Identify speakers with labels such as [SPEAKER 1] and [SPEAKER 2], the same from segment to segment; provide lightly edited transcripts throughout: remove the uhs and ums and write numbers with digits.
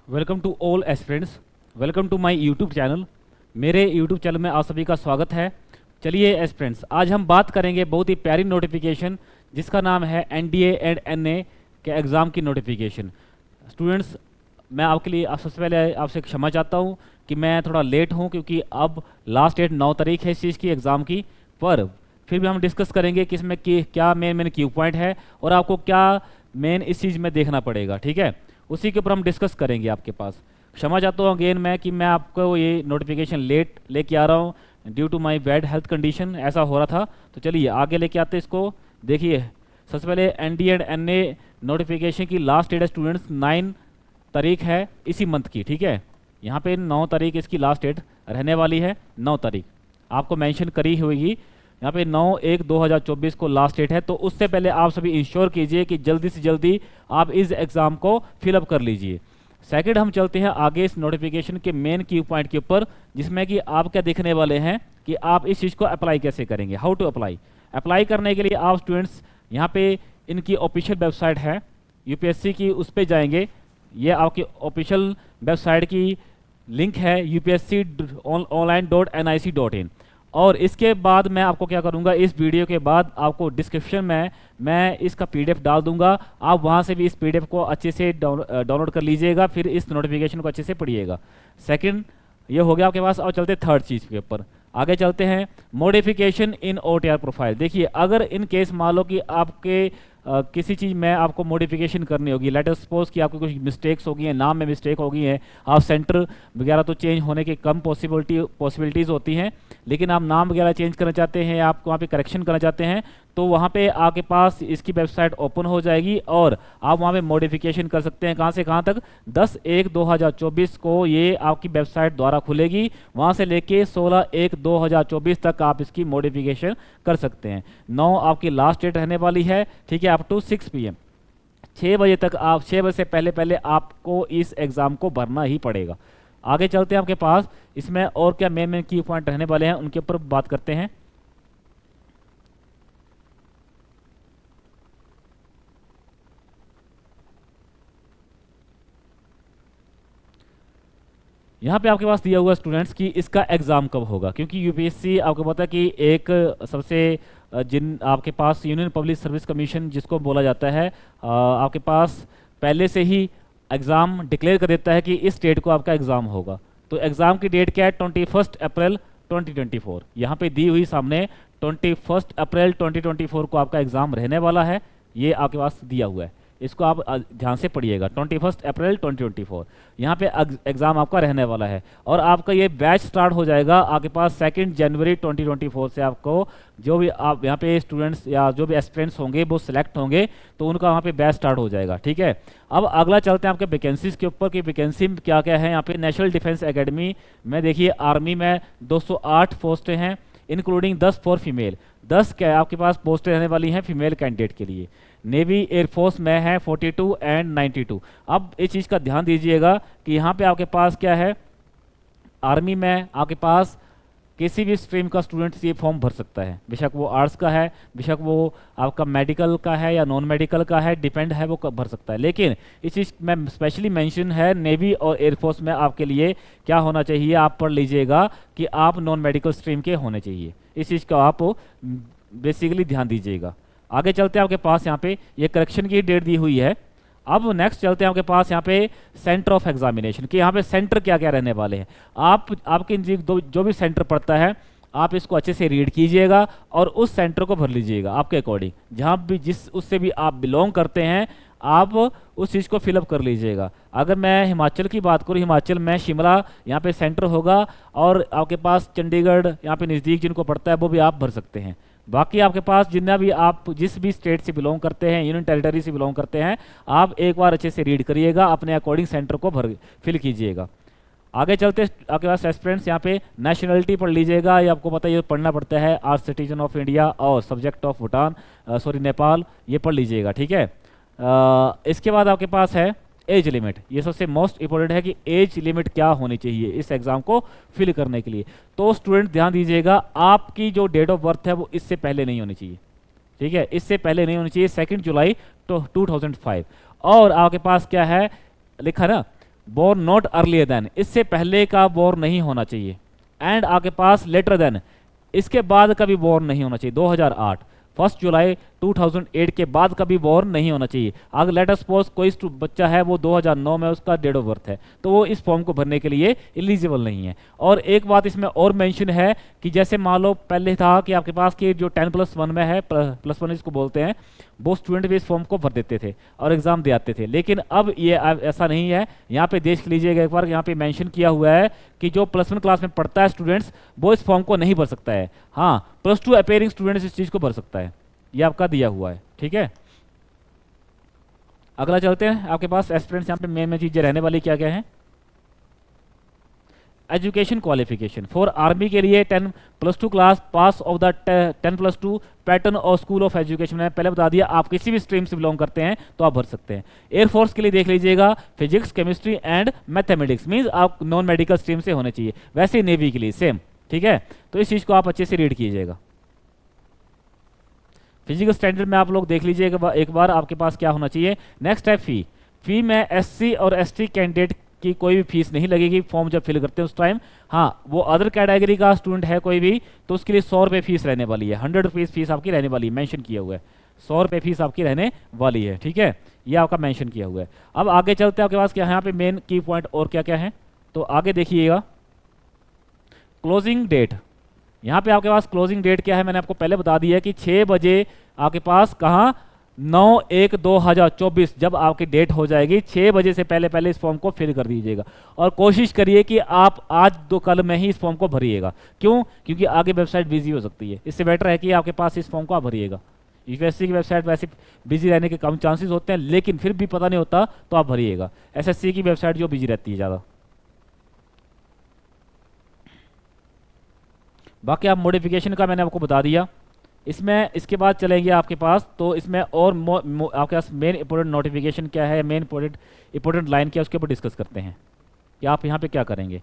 [SPEAKER 1] Welcome to all aspirants. Welcome to my YouTube channel. मेरे YouTube channel में आप सभी का स्वागत है। चलिए एस्पिरेंट्स, आज हम बात करेंगे बहुत ही प्यारी नोटिफिकेशन जिसका नाम है एनडीए एंड एनए के एग्ज़ाम की नोटिफिकेशन। स्टूडेंट्स, मैं आपके लिए सबसे पहले आपसे क्षमा चाहता हूँ कि मैं थोड़ा लेट हूँ, क्योंकि अब लास्ट डेट 9 तारीख है इस चीज़ की एग्ज़ाम की। पर फिर भी हम डिस्कस करेंगे कि इसमें क्या मेन क्यू पॉइंट है और आपको क्या मेन इस चीज़ में देखना पड़ेगा, ठीक है। उसी के ऊपर हम डिस्कस करेंगे आपके पास। क्षमा चाहता हूँ अगेन मैं कि मैं आपको ये नोटिफिकेशन लेट लेके आ रहा हूँ due to my bad health condition, ऐसा हो रहा था। तो चलिए आगे लेके आते हैं इसको। देखिए, सबसे पहले एनडी एंड एनए नोटिफिकेशन की लास्ट डेट है स्टूडेंट्स 9 तारीख है इसी मंथ की, ठीक है। यहाँ पे 9 तारीख इसकी लास्ट डेट रहने वाली है। 9 तारीख आपको मेंशन करी हुई, यहाँ पे 9/1/2024 को लास्ट डेट है। तो उससे पहले आप सभी इंश्योर कीजिए कि जल्दी से जल्दी आप इस एग्ज़ाम को फिलअप कर लीजिए। सेकंड, हम चलते हैं आगे इस नोटिफिकेशन के मेन की पॉइंट के ऊपर, जिसमें कि आप क्या देखने वाले हैं कि आप इस चीज़ को अप्लाई कैसे करेंगे, हाउ टू अप्लाई। अप्लाई करने के लिए आप स्टूडेंट्स यहाँ पे इनकी ऑफिशियल वेबसाइट है यूपीएससी की, उस पर जाएंगे। ये आपकी ऑफिशियल वेबसाइट की लिंक है upsc.online.nic.in। और इसके बाद मैं आपको क्या करूंगा, इस वीडियो के बाद आपको डिस्क्रिप्शन में मैं इसका पीडीएफ डाल दूंगा। आप वहां से भी इस पीडीएफ को अच्छे से डाउनलोड कर लीजिएगा, फिर इस नोटिफिकेशन को अच्छे से पढ़िएगा। सेकंड, ये हो गया आपके पास। और चलते थर्ड चीज़ के ऊपर आगे चलते हैं, मॉडिफिकेशन इन ओटीआर प्रोफाइल। देखिए, अगर इन केस मान लो कि आपके किसी चीज़ में आपको मॉडिफिकेशन करनी होगी, लेट अस सपोज कि आपको कुछ मिस्टेक्स हो गई हैं, नाम में मिस्टेक हो गई है, आप सेंटर वगैरह तो चेंज होने की कम पॉसिबिलिटीज़ होती हैं, लेकिन आप नाम वगैरह चेंज करना चाहते हैं या आप वहाँ पे करेक्शन करना चाहते हैं, तो वहाँ पे आपके पास इसकी वेबसाइट ओपन हो जाएगी और आप वहाँ पे मॉडिफिकेशन कर सकते हैं। कहाँ से कहाँ तक? 10/1/2024 को ये आपकी वेबसाइट द्वारा खुलेगी। वहाँ से लेके 16/1/2024 तक आप इसकी मॉडिफिकेशन कर सकते हैं। 9 आपकी लास्ट डेट रहने वाली है, ठीक है, अप टू 6 PM। 6 बजे तक आप 6 बजे से पहले पहले आपको इस एग्ज़ाम को भरना ही पड़ेगा। आगे चलते हैं आपके पास, इसमें और क्या मेन की पॉइंट रहने वाले हैं उनके ऊपर बात करते हैं। यहाँ पे आपके पास दिया हुआ स्टूडेंट्स की इसका एग्ज़ाम कब होगा, क्योंकि यूपीएससी आपको पता है कि एक सबसे जिन आपके पास यूनियन पब्लिक सर्विस कमीशन जिसको बोला जाता है, आपके पास पहले से ही एग्ज़ाम डिक्लेयर कर देता है कि इस डेट को आपका एग्ज़ाम होगा। तो एग्ज़ाम की डेट क्या है? 21 अप्रैल 2024। यहाँ पे दी हुई सामने 21 अप्रैल 2024 को आपका एग्ज़ाम रहने वाला है। ये आपके पास दिया हुआ है, इसको आप ध्यान से पढ़िएगा। 21 अप्रैल 2024 यहाँ पे एग्ज़ाम आपका रहने वाला है। और आपका ये बैच स्टार्ट हो जाएगा आपके पास 2 जनवरी 2024 से। आपको जो भी आप यहाँ पे स्टूडेंट्स या जो भी एस्पिरेंट्स होंगे वो सिलेक्ट होंगे तो उनका वहाँ पे बैच स्टार्ट हो जाएगा, ठीक है। अब अगला चलते हैं आपके वैकेंसीज के ऊपर कि वैकेंसी क्या क्या है। यहाँ पे नेशनल डिफेंस एकेडमी में देखिए, आर्मी में 208 पोस्टें हैं, इंक्लूडिंग 10 फॉर फीमेल। 10 क्या आपके पास पोस्टें रहने वाली हैं फीमेल कैंडिडेट के लिए। नेवी एयरफोर्स में है 42 एंड 92। अब इस चीज़ का ध्यान दीजिएगा कि यहाँ पे आपके पास क्या है, आर्मी में आपके पास किसी भी स्ट्रीम का स्टूडेंट ये फॉर्म भर सकता है, बेशक वो आर्ट्स का है, बेशक वो आपका मेडिकल का है या नॉन मेडिकल का है, डिपेंड है, वो भर सकता है। लेकिन इस चीज़ में स्पेशली मेंशन है नेवी और एयरफोर्स में आपके लिए क्या होना चाहिए, आप पढ़ लीजिएगा कि आप नॉन मेडिकल स्ट्रीम के होने चाहिए। इस चीज़ का आप बेसिकली ध्यान दीजिएगा। आगे चलते हैं आपके पास, यहाँ पे ये करेक्शन की डेट दी हुई है। अब नेक्स्ट चलते हैं आपके पास यहाँ पे सेंटर ऑफ एग्जामिनेशन कि यहाँ पे सेंटर क्या क्या रहने वाले हैं। आपके जो भी सेंटर पड़ता है आप इसको अच्छे से रीड कीजिएगा और उस सेंटर को भर लीजिएगा आपके अकॉर्डिंग, जहाँ भी जिस उससे भी आप बिलोंग करते हैं आप उस चीज़ को फिलअप कर लीजिएगा। अगर मैं हिमाचल की बात करूँ, हिमाचल में शिमला यहाँ पे सेंटर होगा और आपके पास चंडीगढ़ यहाँ पे नज़दीक जिनको पड़ता है वो भी आप भर सकते हैं। बाकी आपके पास जितना भी आप जिस भी स्टेट से बिलोंग करते हैं, यूनियन टेरिटरी से बिलोंग करते हैं, आप एक बार अच्छे से रीड करिएगा, अपने अकॉर्डिंग सेंटर को फिल कीजिएगा। आगे चलते आपके पास एस्पिरेंट्स यहाँ पे नेशनलिटी पढ़ लीजिएगा। ये आपको पता है, ये पढ़ना पड़ता है, आर सिटीजन ऑफ इंडिया और सब्जेक्ट ऑफ भूटान नेपाल, ये पढ़ लीजिएगा, ठीक है। इसके बाद आपके पास है एज लिमिट। ये सबसे मोस्ट इंपॉर्टेंट है कि एज लिमिट क्या होनी चाहिए इस एग्ज़ाम को फिल करने के लिए। तो स्टूडेंट ध्यान दीजिएगा, आपकी जो डेट ऑफ बर्थ है वो इससे पहले नहीं होनी चाहिए, ठीक है, इससे पहले नहीं होनी चाहिए। 2 जुलाई 2005। और आपके पास क्या है लिखा ना, बोर्न नॉट अर्लियर देन, इससे पहले का बोर्न नहीं होना चाहिए। एंड आपके पास लेटर देन, इसके बाद कभी बोर्न नहीं होना चाहिए। 2008 1 जुलाई 2008 के बाद कभी बोर्न नहीं होना चाहिए। अगर लेट अस सपोज कोई बच्चा है वो 2009 में उसका डेट ऑफ बर्थ है, तो वो इस फॉर्म को भरने के लिए एलिजिबल नहीं है। और एक बात इसमें और मेंशन है कि जैसे मान लो पहले था कि आपके पास की जो 10+1 में है, +1 इसको बोलते हैं, वो स्टूडेंट भी इस फॉर्म को भर देते थे और एग्जाम दे आते थे। लेकिन अब ये ऐसा नहीं है। यहाँ पे देख लीजिएगा एक बार, यहाँ पे मेंशन किया हुआ है कि जो +1 क्लास में पढ़ता है स्टूडेंट्स, वो इस फॉर्म को नहीं भर सकता है। हाँ, +2 अपेयरिंग स्टूडेंट्स इस चीज को भर सकता है, ये आपका दिया हुआ है। ठीक है, अगला चलते हैं। आपके पास एस्पिरेंट्स यहाँ पे मेन चीजें रहने वाली क्या क्या है। एजुकेशन क्वालिफिकेशन फॉर आर्मी के लिए 10+2 class pass of the 10+2 pattern और स्कूल ऑफ एजुकेशन। मैंने पहले बता दिया, आप किसी भी स्ट्रीम से बिलोंग करते हैं तो आप भर सकते हैं। एयरफोर्स के लिए देख लीजिएगा, physics, chemistry and mathematics, means आप नॉन मेडिकल स्ट्रीम से होने चाहिए। वैसे ही नेवी के लिए सेम। ठीक है, तो इस चीज को आप अच्छे से रीड कीजिएगा। फिजिकल स्टैंडर्ड में आप लोग देख लीजिएगा एक बार आपके पास क्या होना चाहिए। नेक्स्ट है फी। फी में एससी और एसटी कैंडिडेट की कोई भी फीस नहीं लगेगी फॉर्म जब फिल करते हैं उस टाइम। हाँ, वो अदर कैटेगरी का स्टूडेंट है कोई भी, तो उसके लिए 100 रुपये फीस रहने वाली है। 100 रुपीज़ फीस आपकी रहने वाली है, मेंशन किया हुआ है। 100 रुपये फीस आपकी रहने वाली है। ठीक है, ये आपका मेंशन किया हुआ है। अब आगे चलते हैं, आपके पास क्या है यहाँ पे मेन की पॉइंट और क्या क्या है, तो आगे देखिएगा। क्लोजिंग डेट, यहाँ पे आपके पास क्लोजिंग डेट क्या है, मैंने आपको पहले बता दिया कि 6 बजे आपके पास कहाँ 9/1/2024 जब आपकी डेट हो जाएगी, 6 बजे से पहले पहले इस फॉर्म को फिल कर दीजिएगा। और कोशिश करिए कि आप आज दो कल में ही इस फॉर्म को भरिएगा। क्यों? क्योंकि आगे वेबसाइट बिजी हो सकती है। इससे बेटर है कि आपके पास इस फॉर्म को आप भरिएगा। यूपीएससी की वेबसाइट वैसे बिजी रहने के कम चांसेस होते हैं, लेकिन फिर भी पता नहीं होता तो आप भरिएगा। एसएससी की वेबसाइट जो बिजी रहती है ज़्यादा। बाकी आप मॉडिफिकेशन का मैंने आपको बता दिया। इसमें इसके बाद चलेंगे आपके पास, तो इसमें और आपके पास मेन इंपॉर्टेंट नोटिफिकेशन क्या है, मेन इंपॉर्टेंट लाइन क्या है, उसके ऊपर डिस्कस करते हैं कि आप यहाँ पे क्या करेंगे।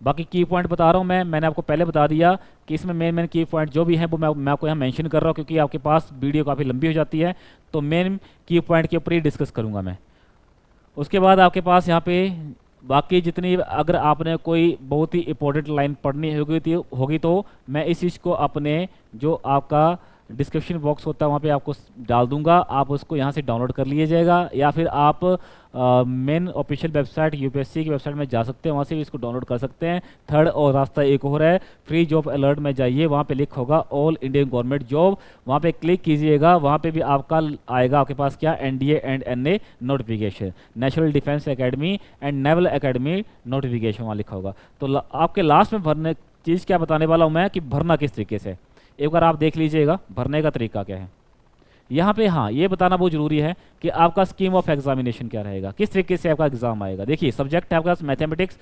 [SPEAKER 1] बाकी की पॉइंट बता रहा हूँ मैंने आपको पहले बता दिया कि इसमें मेन की पॉइंट जो भी है वो मैं आपको यहाँ मेंशन कर रहा हूँ, क्योंकि आपके पास वीडियो काफ़ी लंबी हो जाती है, तो मेन की पॉइंट के ऊपर ही डिस्कस करूँगा मैं। उसके बाद आपके पास यहाँ पे बाकी जितनी, अगर आपने कोई बहुत ही इंपॉर्टेंट लाइन पढ़नी होगी तो मैं इस चीज़ को अपने जो आपका डिस्क्रिप्शन बॉक्स होता है वहाँ पे आपको डाल दूंगा, आप उसको यहाँ से डाउनलोड कर लीजिएगा, या फिर आप मेन ऑफिशियल वेबसाइट यूपीएससी की वेबसाइट में जा सकते हैं, वहाँ से भी इसको डाउनलोड कर सकते हैं। थर्ड और रास्ता एक और है, फ्री जॉब अलर्ट में जाइए, वहाँ पे लिखा होगा ऑल इंडियन गवर्नमेंट जॉब, वहाँ पे क्लिक कीजिएगा, वहाँ पे भी आपका आएगा आपके पास क्या, NDA and NA notification, National Defence Academy and Naval Academy notification वहाँ लिखा होगा। तो आपके लास्ट में भरने चीज़ क्या बताने वाला हूँ मैं कि भरना किस तरीके से, एक बार आप देख लीजिएगा भरने का तरीका क्या है। यहाँ पे हाँ, ये बताना बहुत जरूरी है कि आपका स्कीम ऑफ एग्जामिनेशन क्या रहेगा, किस तरीके से आपका एग्जाम आएगा। देखिए, सब्जेक्ट है आपके पास मैथमेटिक्स,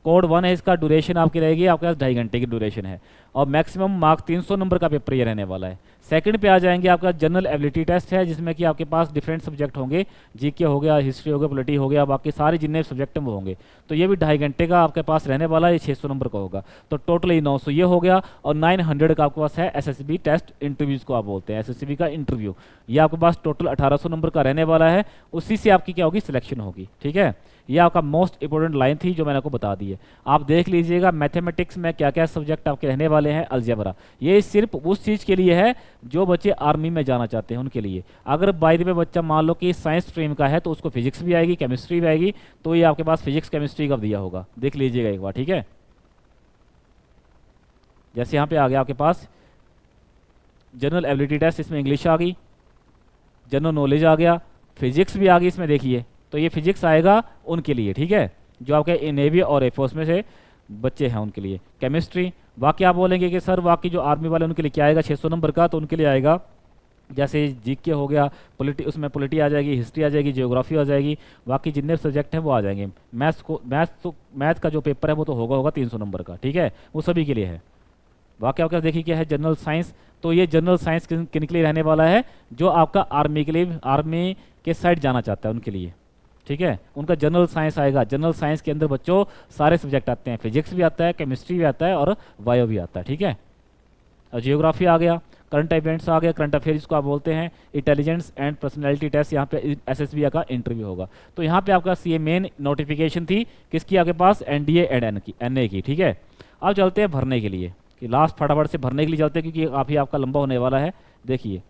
[SPEAKER 1] कोड 1 है, इसका ड्यूरेशन आपकी रहेगी आपके पास 2.5 घंटे की ड्यूरेशन है, और मैक्सिमम मार्क 300 नंबर का पेपर ये रहने वाला है। सेकंड पे आ जाएंगे, आपका जनरल एबिलिटी टेस्ट है, जिसमें कि आपके पास डिफरेंट सब्जेक्ट होंगे, जीके हो गया, हिस्ट्री हो गया, पॉलिटी हो गया, बाकी सारे जितने सब्जेक्ट वो होंगे, तो ये भी 2.5 घंटे का आपके पास रहने वाला है, ये 600 नंबर का होगा, तो टोटल ही 900 ये हो गया। और 900 का आपके पास है एसएसबी टेस्ट इंटरव्यूज को आप बोलते हैं, एसएसबी का इंटरव्यू, ये आपके पास टोटल 1800 नंबर का रहने वाला है, उसी से आपकी क्या होगी, सिलेक्शन होगी। ठीक है, ये आपका मोस्ट इंपोर्टेंट लाइन थी जो मैंने आपको बता दी है। आप देख लीजिएगा मैथमेटिक्स में क्या क्या सब्जेक्ट आपके रहने वाले हैं। अलजेब्रा, ये सिर्फ उस चीज़ के लिए है जो बच्चे आर्मी में जाना चाहते हैं उनके लिए। अगर बाय द वे बच्चा मान लो कि साइंस स्ट्रीम का है तो उसको फिजिक्स भी आएगी, केमिस्ट्री भी आएगी, तो ये आपके पास फिजिक्स केमिस्ट्री का दिया होगा, देख लीजिएगा एक बार। ठीक है, जैसे यहाँ पे आ गया आपके पास जनरल एबिलिटी टेस्ट, इसमें इंग्लिश आ गई, जनरल नॉलेज आ गया, फिजिक्स भी आ गई इसमें, देखिए तो ये फिजिक्स आएगा उनके लिए। ठीक है, जो आपके नेवी और एयरफोर्स में से बच्चे हैं उनके लिए। केमिस्ट्री, बाकी आप बोलेंगे कि सर बाकी जो आर्मी वाले उनके लिए क्या आएगा 600 नंबर का, तो उनके लिए आएगा जैसे जीके हो गया, पॉलिटी, उसमें पॉलिटी आ जाएगी, हिस्ट्री आ जाएगी, जियोग्राफी आ जाएगी, बाकी जितने सब्जेक्ट हैं वो आ जाएंगे। मैथ्स का जो पेपर है वो तो होगा 300 नंबर का। ठीक है, वो सभी के लिए है। बाकी आपका देखिए क्या है, जनरल साइंस, तो ये जनरल साइंस किन के लिए रहने वाला है, जो आपका आर्मी के लिए, आर्मी के साइड जाना चाहता है उनके लिए। ठीक है, उनका जनरल साइंस आएगा। जनरल साइंस के अंदर बच्चों सारे सब्जेक्ट आते हैं, फिजिक्स भी आता है, केमिस्ट्री भी आता है और बायो भी आता है। ठीक है, और जियोग्राफी आ गया। करंट इवेंट्स आ गया, करंट अफेयर जिसको आप बोलते हैं, इंटेलिजेंस एंड पर्सनैलिटी टेस्ट, यहाँ पे एसएसबी का इंटरव्यू होगा। तो यहाँ पे आपका ये मेन नोटिफिकेशन थी किसकी आपके पास, एनडीए एंड एनए की, ठीक है। अब चलते हैं भरने के लिए, कि लास्ट फटाफट से भरने के लिए चलते हैं क्योंकि काफ़ी आपका लंबा होने वाला है। देखिए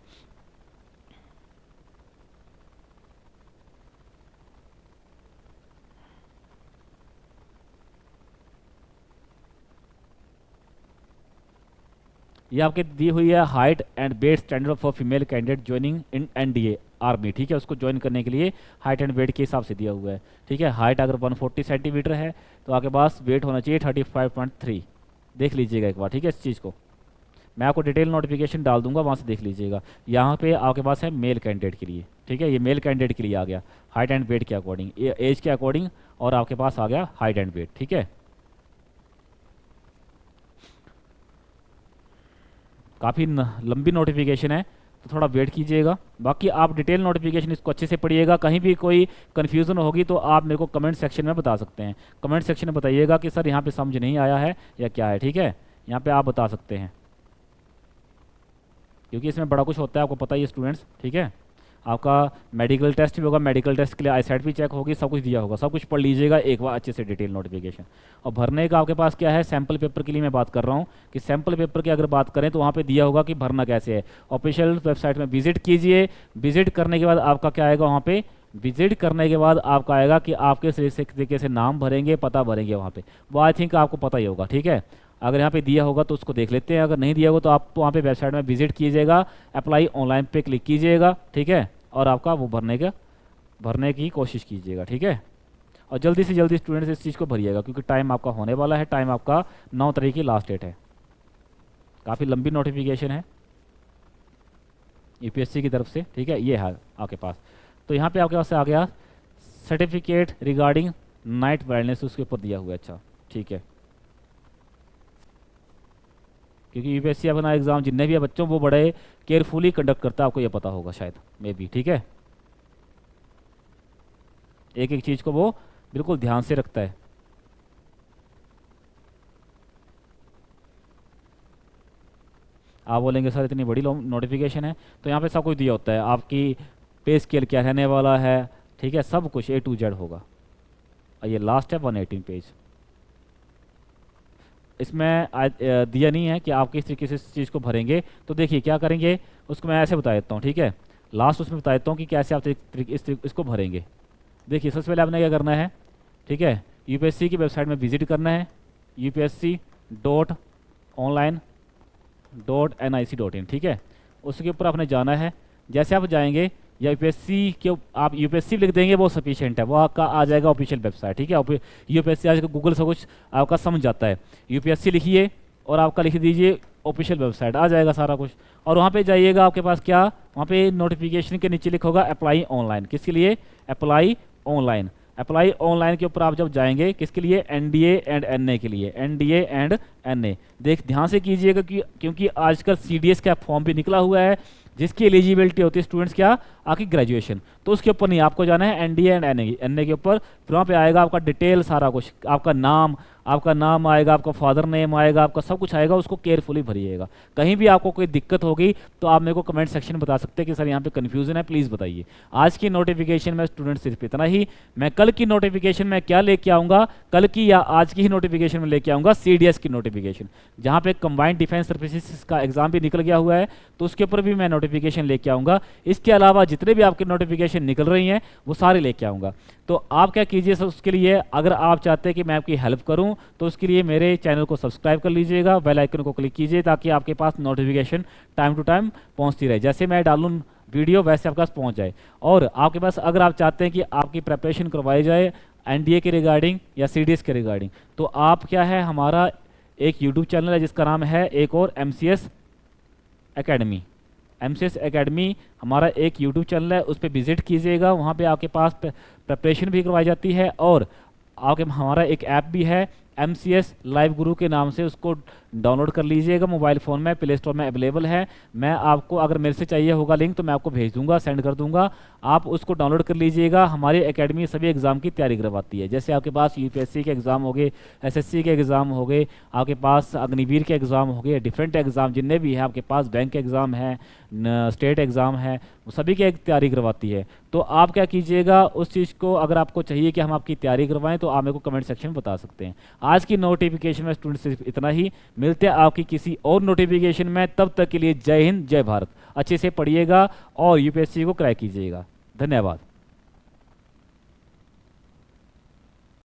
[SPEAKER 1] ये आपके दी हुई है height and weight standard for female candidate joining in NDA army, ठीक है। उसको ज्वाइन करने के लिए हाइट एंड वेट के हिसाब से दिया हुआ है, ठीक है। हाइट अगर 140 सेंटीमीटर है तो आपके पास वेट होना चाहिए 35.3, देख लीजिएगा एक बार, ठीक है। इस चीज़ को मैं आपको डिटेल नोटिफिकेशन डाल दूंगा, वहाँ से देख लीजिएगा। यहाँ पे आपके पास है मेल कैंडिडेट के लिए, ठीक है। ये मेल कैंडिडेट के लिए आ गया हाइट एंड वेट के अकॉर्डिंग, एज के अकॉर्डिंग, और आपके पास आ गया हाइट एंड वेट, ठीक है। काफ़ी लंबी नोटिफिकेशन है तो थोड़ा वेट कीजिएगा। बाकी आप डिटेल नोटिफिकेशन इसको अच्छे से पढ़िएगा, कहीं भी कोई कन्फ्यूज़न होगी तो आप मेरे को कमेंट सेक्शन में बता सकते हैं। कमेंट सेक्शन में बताइएगा कि सर यहाँ पे समझ नहीं आया है या क्या है, ठीक है। यहाँ पे आप बता सकते हैं क्योंकि इसमें बड़ा कुछ होता है, आपको पता ही है स्टूडेंट्स, ठीक है। आपका मेडिकल टेस्ट भी होगा, मेडिकल टेस्ट के लिए आईसेट भी चेक होगी, सब कुछ दिया होगा, सब कुछ पढ़ लीजिएगा एक बार अच्छे से डिटेल नोटिफिकेशन। और भरने का आपके पास क्या है, सैम्पल पेपर के लिए मैं बात कर रहा हूँ कि सैम्पल पेपर की अगर बात करें तो वहाँ पे दिया होगा कि भरना कैसे है। ऑफिशियल वेबसाइट में विजिट कीजिए, विजिट करने के बाद आपका क्या आएगा वहाँ पे, विजिट करने के बाद आपका आएगा कि आप किस तरीके से नाम भरेंगे, पता भरेंगे वहाँ पे, वो आई थिंक आपको पता ही होगा, ठीक है। अगर यहाँ पे दिया होगा तो उसको देख लेते हैं, अगर नहीं दिया होगा तो आप वहाँ पे वेबसाइट में विजिट कीजिएगा, अप्लाई ऑनलाइन पे क्लिक कीजिएगा, ठीक है। और आपका वो भरने की कोशिश कीजिएगा, ठीक है। और जल्दी से जल्दी स्टूडेंट्स इस चीज़ को भरिएगा क्योंकि टाइम आपका होने वाला है, टाइम आपका 9 तारीख की लास्ट डेट है। काफ़ी लंबी नोटिफिकेशन है यूपीएससी की तरफ से, ठीक है। ये है आपके पास, तो यहाँ पे आपके पास आ गया सर्टिफिकेट रिगार्डिंग नाइट वायरलेस, उसके ऊपर दिया हुआ है, अच्छा ठीक है। क्योंकि यूपीएससी अपना एग्ज़ाम जितने भी है बच्चों वो बड़े केयरफुली कंडक्ट करता है, आपको ये पता होगा शायद मे बी, ठीक है। एक एक चीज़ को वो बिल्कुल ध्यान से रखता है। आप बोलेंगे सर इतनी बड़ी नोटिफिकेशन है, तो यहाँ पे सब कुछ दिया होता है, आपकी पे स्केल क्या रहने वाला है, ठीक है, सब कुछ A to Z होगा। और ये लास्ट है 118 पेज, इसमें दिया नहीं है कि आप किस तरीके से इस चीज़ को भरेंगे। तो देखिए क्या करेंगे, उसको मैं ऐसे बता देता हूँ, ठीक है। लास्ट उसमें बता देता हूँ कि कैसे आप इसको भरेंगे। देखिए सबसे पहले आपने क्या करना है, ठीक है, यूपीएससी की वेबसाइट में विजिट करना है, upsc.online.nic.in, ठीक है। उसके ऊपर आपने जाना है, जैसे आप जाएंगे या यूपीएससी के आप यूपीएससी लिख देंगे वो सफिशिएंट है, वो आपका आ जाएगा ऑफिशियल वेबसाइट, ठीक है। यूपीएससी आज गूगल से कुछ आपका समझ जाता है, यूपीएससी लिखिए और आपका लिख दीजिए ऑफिशियल वेबसाइट, आ जाएगा सारा कुछ। और वहाँ पे जाइएगा, आपके पास क्या, वहाँ पे नोटिफिकेशन के नीचे लिखा होगा अप्लाई ऑनलाइन, किसके लिए, अप्लाई ऑनलाइन। अप्लाई ऑनलाइन के ऊपर आप जब जाएंगे किसके लिए, एनडीए एंड एनए के लिए, एनडीए एंड एनए। देख ध्यान से कीजिएगा क्योंकि आजकल सीडीएस का फॉर्म भी निकला हुआ है जिसकी एलिजिबिलिटी होती है स्टूडेंट्स क्या, आपकी ग्रेजुएशन, तो उसके ऊपर नहीं, आपको जाना है एनडीए एंड एनए के ऊपर। फिर वहाँ पे आएगा आपका डिटेल सारा कुछ, आपका नाम आएगा, आपका फादर नेम आएगा, आपका सब कुछ आएगा, उसको केयरफुली भरिएगा। कहीं भी आपको कोई दिक्कत होगी तो आप मेरे को कमेंट सेक्शन में बता सकते हैं कि सर यहाँ पे कन्फ्यूजन है, प्लीज़ बताइए। आज की नोटिफिकेशन में स्टूडेंट सिर्फ इतना ही। मैं कल की नोटिफिकेशन में क्या लेके आऊँगा, कल की या आज की ही नोटिफिकेशन में लेके आऊँगा सीडीएस की नोटिफिकेशन, जहाँ पे कंबाइंड डिफेंस सर्विसेज का एग्जाम भी निकल गया हुआ है, तो उसके ऊपर भी मैं नोटिफिकेशन लेके आऊँगा। इसके अलावा जितने भी आपके नोटिफिकेशन निकल रही हैं वो सारे लेके आऊँगा। तो आप क्या कीजिए सर, उसके लिए अगर आप चाहते हैं कि मैं आपकी हेल्प करूं तो उसके लिए मेरे चैनल को सब्सक्राइब कर लीजिएगा, बेल आइकन को क्लिक कीजिए ताकि आपके पास नोटिफिकेशन टाइम टू टाइम पहुंचती रहे, जैसे मैं डालूं वीडियो वैसे आपके पास पहुंच जाए। और आपके पास अगर आप चाहते हैं कि आपकी प्रिपरेशन करवाई जाए एनडीए के रिगार्डिंग या सीडीएस के रिगार्डिंग, तो आप क्या है, हमारा एक यूट्यूब चैनल है जिसका नाम है एक और एमसीएस एकेडमी। एमसीएस एकेडमी हमारा एक यूट्यूब चैनल है, उस पर विजिट कीजिएगा, वहाँ पे आपके पास प्रिपरेशन भी करवाई जाती है। और आपके हमारा एक ऐप भी है, MCS लाइव गुरु के नाम से उसको डाउनलोड कर लीजिएगा, मोबाइल फ़ोन में प्ले स्टोर में अवेलेबल है। मैं आपको अगर मेरे से चाहिए होगा लिंक तो मैं आपको भेज दूंगा, सेंड कर दूंगा, आप उसको डाउनलोड कर लीजिएगा। हमारी एकेडमी सभी एग्ज़ाम की तैयारी करवाती है, जैसे आपके पास यूपीएससी के एग्ज़ाम हो गए, एसएससी के एग्ज़ाम हो गए, आपके पास अग्निवीर के एग्ज़ाम हो गए, डिफरेंट एग्ज़ाम जितने भी हैं आपके पास, बैंक के एग्ज़ाम हैं, स्टेट एग्ज़ाम है, वो सभी की तैयारी करवाती है। तो आप क्या कीजिएगा, उस चीज़ को अगर आपको चाहिए कि हम आपकी तैयारी करवाएं तो आप मेरे को कमेंट सेक्शन में बता सकते हैं। आज की नोटिफिकेशन में स्टूडेंट सिर्फ इतना ही, मिलते हैं आपकी किसी और नोटिफिकेशन में, तब तक के लिए जय हिंद जय भारत। अच्छे से पढ़िएगा और यूपीएससी को क्रैक कीजिएगा। धन्यवाद।